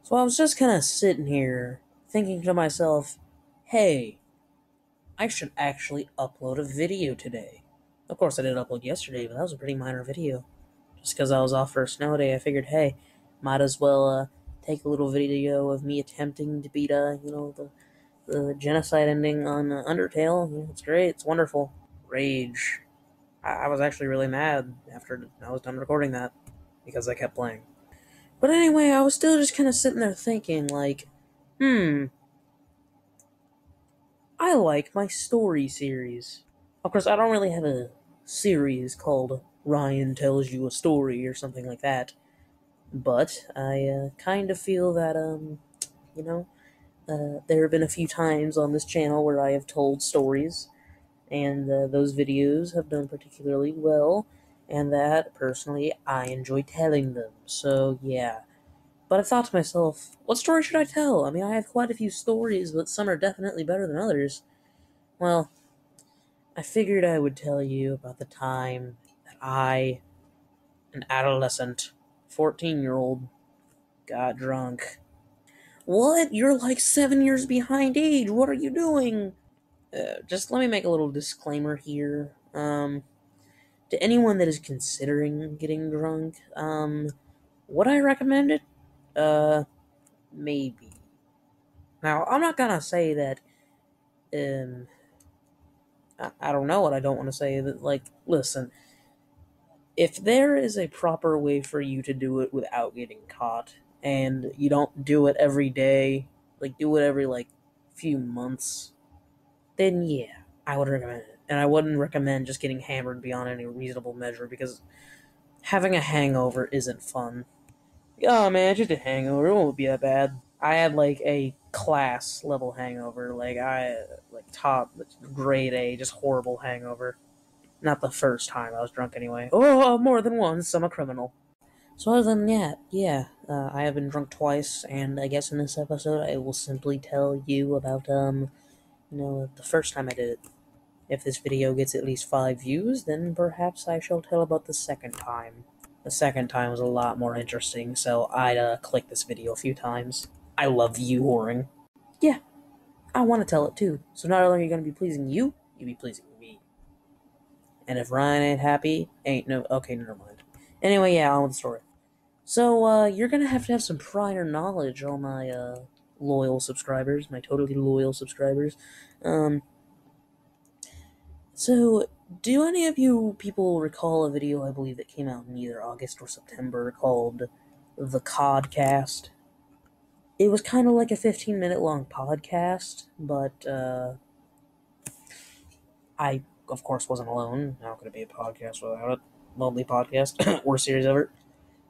So I was just kind of sitting here thinking to myself, hey, I should actually upload a video today. Of course, I did upload yesterday, but that was a pretty minor video. Just because I was off for a snow day, I figured, hey, might as well take a little video of me attempting to beat, the genocide ending on Undertale. It's great, it's wonderful. Rage. I was actually really mad after I was done recording that, because I kept playing. But anyway, I was still just kind of sitting there thinking, like, I like my story series. Of course, I don't really have a series called Ryan Tells You a Story or something like that, but I kind of feel that, there have been a few times on this channel where I have told stories, and those videos have done particularly well, and that, personally, I enjoy telling them, so yeah. But I thought to myself, what story should I tell? I mean, I have quite a few stories, but some are definitely better than others. Well, I figured I would tell you about the time that I, an adolescent, 14-year-old, got drunk. What? You're like 7 years behind age. What are you doing? Just let me make a little disclaimer here. To anyone that is considering getting drunk, would I recommend it? Maybe. Now, I'm not gonna say that, I don't know what I don't want to say. That, like, listen, if there is a proper way for you to do it without getting caught, and you don't do it every day, like, do it every, like, few months, then yeah, I would recommend it. And I wouldn't recommend just getting hammered beyond any reasonable measure, because having a hangover isn't fun. Oh man, just a hangover, it won't be that bad. I had, like, a class level hangover, like, top, grade A, just horrible hangover. Not the first time I was drunk, anyway. Oh, more than once, I'm a criminal. So other than that, yeah, I have been drunk twice, and I guess in this episode I will simply tell you about, the first time I did it. If this video gets at least 5 views, then perhaps I shall tell about the second time. The second time was a lot more interesting, so I'd click this video a few times. I love you whoring. Yeah, I want to tell it too. So not only are you going to be pleasing you, you'll be pleasing me. And if Ryan ain't happy, ain't no... Okay, never mind. Anyway, yeah, on with the story. So, you're gonna have to have some prior knowledge, all my, loyal subscribers, my totally loyal subscribers. So, do any of you people recall a video, I believe, that came out in either August or September called The Codcast? It was kind of like a 15-minute long podcast, but, I, of course, wasn't alone. How could it be a podcast without it? Lonely podcast. Worst series ever.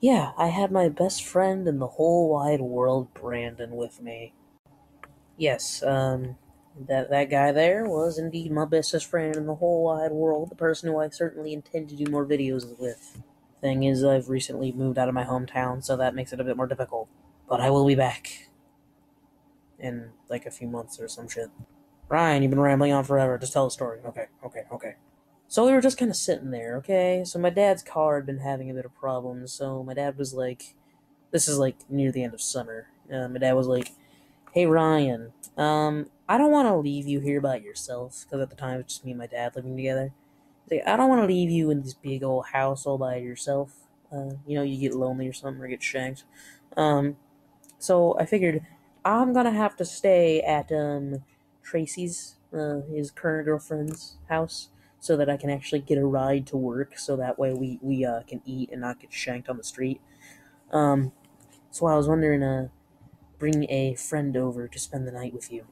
Yeah, I had my best friend in the whole wide world, Brandon, with me. Yes, that guy there was indeed my bestest friend in the whole wide world, the person who I certainly intend to do more videos with. Thing is, I've recently moved out of my hometown, so that makes it a bit more difficult. But I will be back. In, like, a few months or some shit. Ryan, you've been rambling on forever. Just tell the story. Okay. So we were just kind of sitting there, okay? So my dad's car had been having a bit of problems, so my dad was like... This is, like, near the end of summer. My dad was like, hey, Ryan, I don't want to leave you here by yourself, because at the time it was just me and my dad living together. He's like, I don't want to leave you in this big old house all by yourself. You get lonely or something, or get shanked. So I figured, I'm gonna have to stay at, Tracy's, his current girlfriend's house, so that I can actually get a ride to work, so that way we can eat and not get shanked on the street. So I was wondering, bring a friend over to spend the night with you.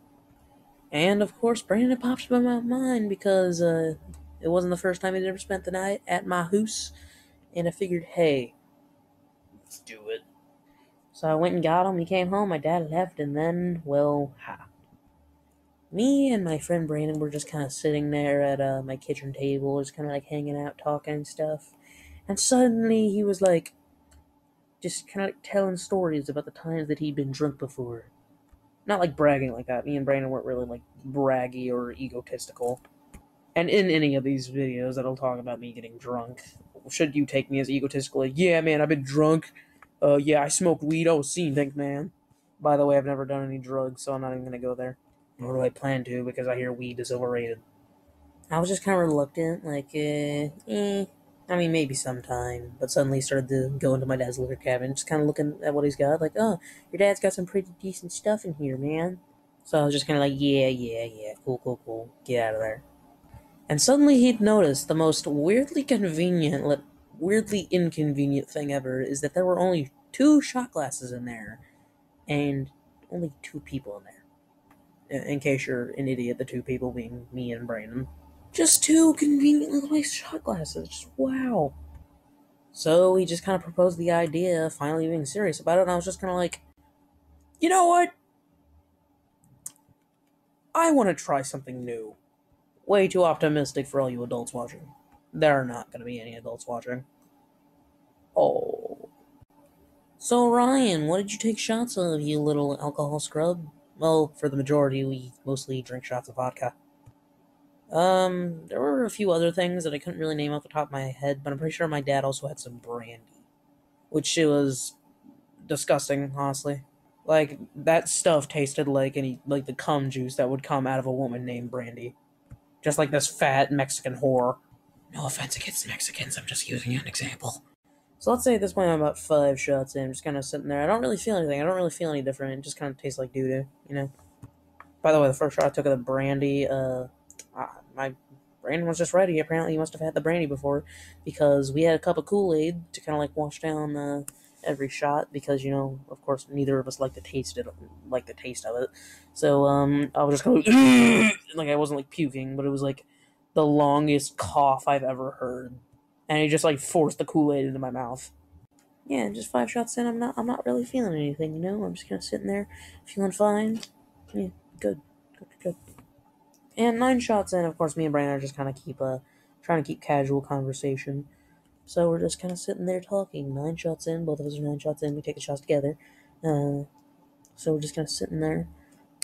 And, of course, Brandon popped in my mind because, it wasn't the first time he'd ever spent the night at my house, and I figured, hey, let's do it. So I went and got him, he came home, my dad left, and then, well, me and my friend Brandon were just kind of sitting there at, my kitchen table, just kind of, like, hanging out, talking and stuff, and suddenly he was, like, just kind of, like, telling stories about the times that he'd been drunk before. Not, like, bragging like that. Me and Brandon weren't really, like, braggy or egotistical. And in any of these videos that'll talk about me getting drunk, should you take me as egotistical, like, yeah, man, I've been drunk, yeah, I smoked weed, I was seen, thanks, man. By the way, I've never done any drugs, so I'm not even going to go there. Nor do I plan to, because I hear weed is overrated. I was just kind of reluctant, I mean, maybe sometime. But suddenly started to go into my dad's liquor cabinet, just kind of looking at what he's got, like, oh, your dad's got some pretty decent stuff in here, man. So I was just kind of like, yeah, cool, get out of there. And suddenly he'd noticed the most weirdly convenient, weirdly inconvenient thing ever is that there were only 2 shot glasses in there, and only 2 people in there. In case you're an idiot, the 2 people being me and Brandon. Just 2 conveniently placed shot glasses. Just wow. So he just kind of proposed the idea of finally being serious about it, and I was just kind of like, you know what? I want to try something new. Way too optimistic for all you adults watching. There are not going to be any adults watching. Oh. So, Ryan, what did you take shots of, you little alcohol scrub? Well, for the majority, we mostly drink shots of vodka. There were a few other things that I couldn't really name off the top of my head, but I'm pretty sure my dad also had some brandy. Which it was disgusting, honestly. Like, that stuff tasted like the cum juice that would come out of a woman named Brandy. Just like this fat Mexican whore. No offense against Mexicans, I'm just using an example. So let's say at this point I'm about 5 shots in, just kind of sitting there. I don't really feel anything. I don't really feel any different. It just kind of tastes like doo-doo, you know? By the way, the first shot I took of the brandy, my brain was just ready. Apparently he must have had the brandy before, because we had a cup of Kool-Aid to kind of like wash down every shot, because, you know, of course, neither of us like the taste of it. So, I was just kind of like, I wasn't like puking, but it was like the longest cough I've ever heard. And he just like forced the Kool-Aid into my mouth. Yeah, just 5 shots in, I'm not really feeling anything, you know? I'm just kind of sitting there, feeling fine. Yeah, good. And 9 shots in, of course, me and Brandon are just kind of trying to keep casual conversation. So we're just kind of sitting there talking. 9 shots in, both of us are 9 shots in. We take the shots together. So we're just kind of sitting there.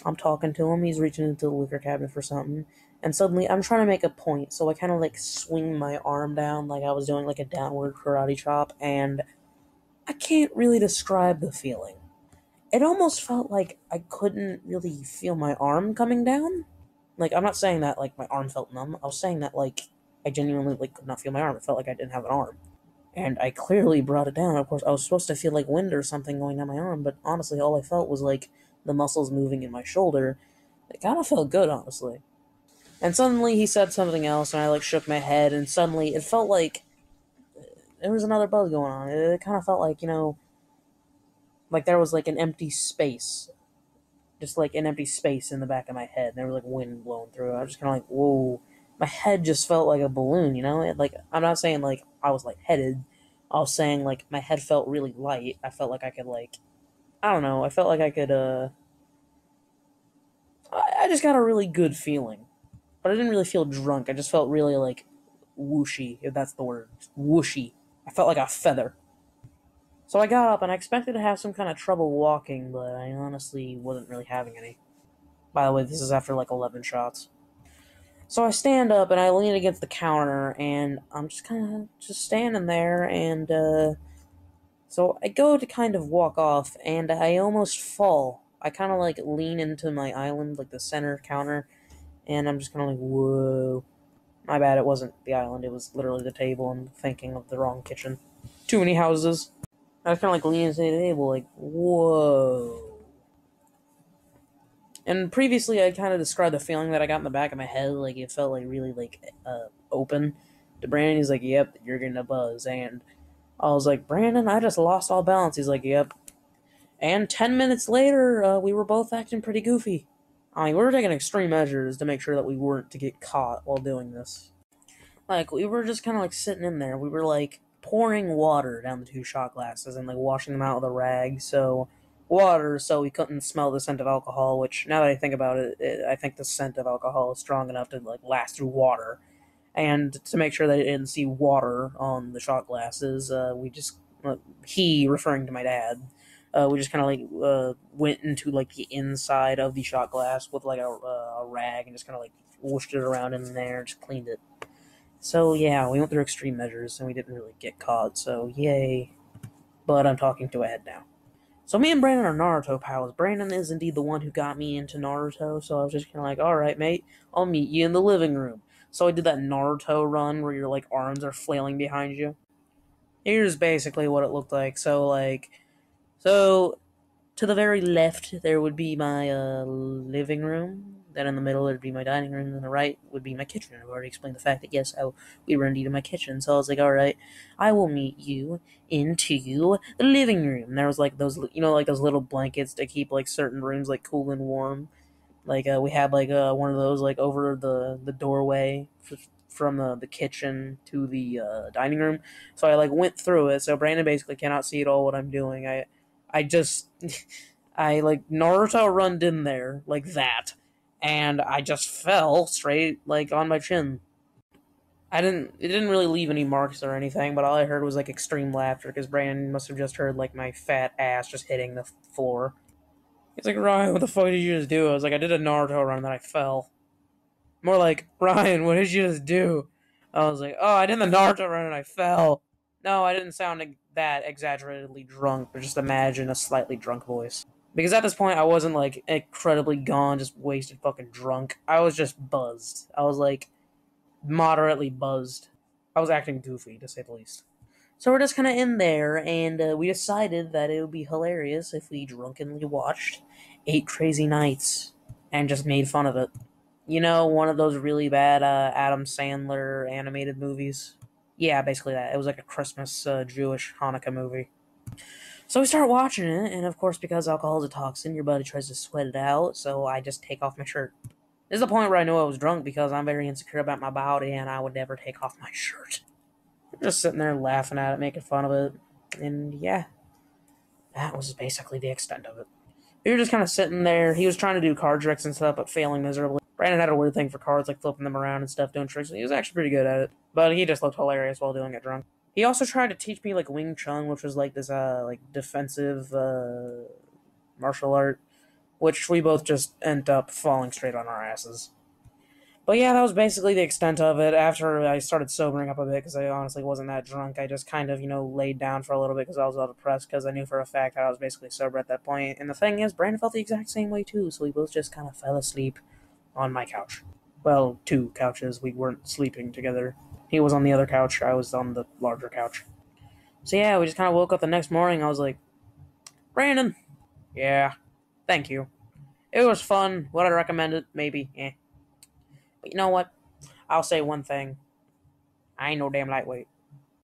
I'm talking to him. He's reaching into the liquor cabinet for something. And suddenly, I'm trying to make a point. So I kind of like swing my arm down like I was doing like a downward karate chop. And I can't really describe the feeling. It almost felt like I couldn't really feel my arm coming down. Like, I'm not saying that, like, my arm felt numb. I was saying that, like, I genuinely, like, could not feel my arm. It felt like I didn't have an arm. And I clearly brought it down. Of course, I was supposed to feel like wind or something going down my arm, but honestly, all I felt was, like, the muscles moving in my shoulder. It kind of felt good, honestly. And suddenly he said something else, and I, like, shook my head, and suddenly it felt like there was another buzz going on. It kind of felt like, you know, like there was, like, an empty space. Just, like, an empty space in the back of my head. And there was, like, wind blowing through. I was just kind of like, whoa. My head just felt like a balloon, you know? Like, I'm not saying, like, I was lightheaded. I was saying, like, my head felt really light. I felt like I could, like, I don't know. I felt like I could, I just got a really good feeling. But I didn't really feel drunk. I just felt really, like, whooshy, if that's the word. Whooshy. I felt like a feather. So I got up, and I expected to have some kind of trouble walking, but I honestly wasn't really having any. By the way, this is after, like, 11 shots. So I stand up and I lean against the counter, and I'm just kind of just standing there, and so I go to kind of walk off, and I almost fall. I kind of like lean into my island, like the center counter, and I'm just kind of like, whoa. My bad, it wasn't the island, it was literally the table. I'm thinking of the wrong kitchen. Too many houses. I was kind of like leaning into the table, like, whoa. And previously, I kind of described the feeling that I got in the back of my head, like it felt like really like open. To Brandon, he's like, "Yep, you're getting a buzz," and I was like, "Brandon, I just lost all balance." He's like, "Yep." And 10 minutes later, we were both acting pretty goofy. I mean, we were taking extreme measures to make sure that we weren't to get caught while doing this. Like, we were just kind of like sitting in there. We were like pouring water down the 2 shot glasses and like washing them out with a rag. So we couldn't smell the scent of alcohol, which now that I think about it, I think the scent of alcohol is strong enough to like last through water. And to make sure that it didn't see water on the shot glasses, we just, he, referring to my dad, we just kind of like went into like the inside of the shot glass with like a rag and just kind of like whooshed it around in there, just cleaned it. So yeah, we went through extreme measures and we didn't really get caught, so yay. But I'm talking to a head now. So me and Brandon are Naruto pals. Brandon is indeed the one who got me into Naruto, so I was just kind of like, alright, mate, I'll meet you in the living room. So I did that Naruto run where your, like, arms are flailing behind you. Here's basically what it looked like. So to the very left, there would be my living room. Then in the middle, there'd be my dining room. And on the right would be my kitchen. I've already explained the fact that, yes, we were indeed in my kitchen. So I was like, all right, I will meet you into the living room. And there was, like, those, like those little blankets to keep, like, certain rooms, like, cool and warm. Like, we had, like, one of those, like, over the doorway from the kitchen to the dining room. So I, like, went through it. So Brandon basically cannot see at all what I'm doing. I just, I, like, Naruto runned in there, like that, and I just fell straight, like, on my chin. It didn't really leave any marks or anything, but all I heard was, like, extreme laughter, because Brandon must have just heard, like, my fat ass just hitting the floor. He's like, Ryan, what the fuck did you just do? I was like, I did a Naruto run, and then I fell. More like, Ryan, what did you just do? I was like, oh, I did the Naruto run, and I fell. No, I didn't sound that exaggeratedly drunk, but just imagine a slightly drunk voice. Because at this point, I wasn't, like, incredibly gone, just wasted fucking drunk. I was just buzzed. I was, like, moderately buzzed. I was acting goofy, to say the least. So we're just kind of in there, and we decided that it would be hilarious if we drunkenly watched 8 Crazy Nights and just made fun of it. You know, one of those really bad Adam Sandler animated movies? Yeah, basically that. It was like a Christmas Jewish Hanukkah movie. So we start watching it, and of course, because alcohol is a toxin, your body tries to sweat it out, so I just take off my shirt. This is the point where I knew I was drunk because I'm very insecure about my body, and I would never take off my shirt. I'm just sitting there laughing at it, making fun of it, and yeah, that was basically the extent of it. We were just kind of sitting there. He was trying to do card tricks and stuff, but failing miserably. Brandon had a weird thing for cards, like flipping them around and stuff, doing tricks. He was actually pretty good at it, but he just looked hilarious while doing it drunk. He also tried to teach me, like, Wing Chun, which was, like, this, like, defensive, martial art, which we both just ended up falling straight on our asses. But yeah, that was basically the extent of it. After I started sobering up a bit, because I honestly wasn't that drunk, I just kind of, laid down for a little bit because I was all depressed, because I knew for a fact that I was basically sober at that point. And the thing is, Brandon felt the exact same way too, so we both just kind of fell asleep on my couch. Well, 2 couches. We weren't sleeping together. He was on the other couch, I was on the larger couch. So yeah, we just kind of woke up the next morning. I was like, Brandon, yeah, thank you. It was fun. Would I recommend it? Maybe. Eh. But you know what? I'll say one thing. I ain't no damn lightweight.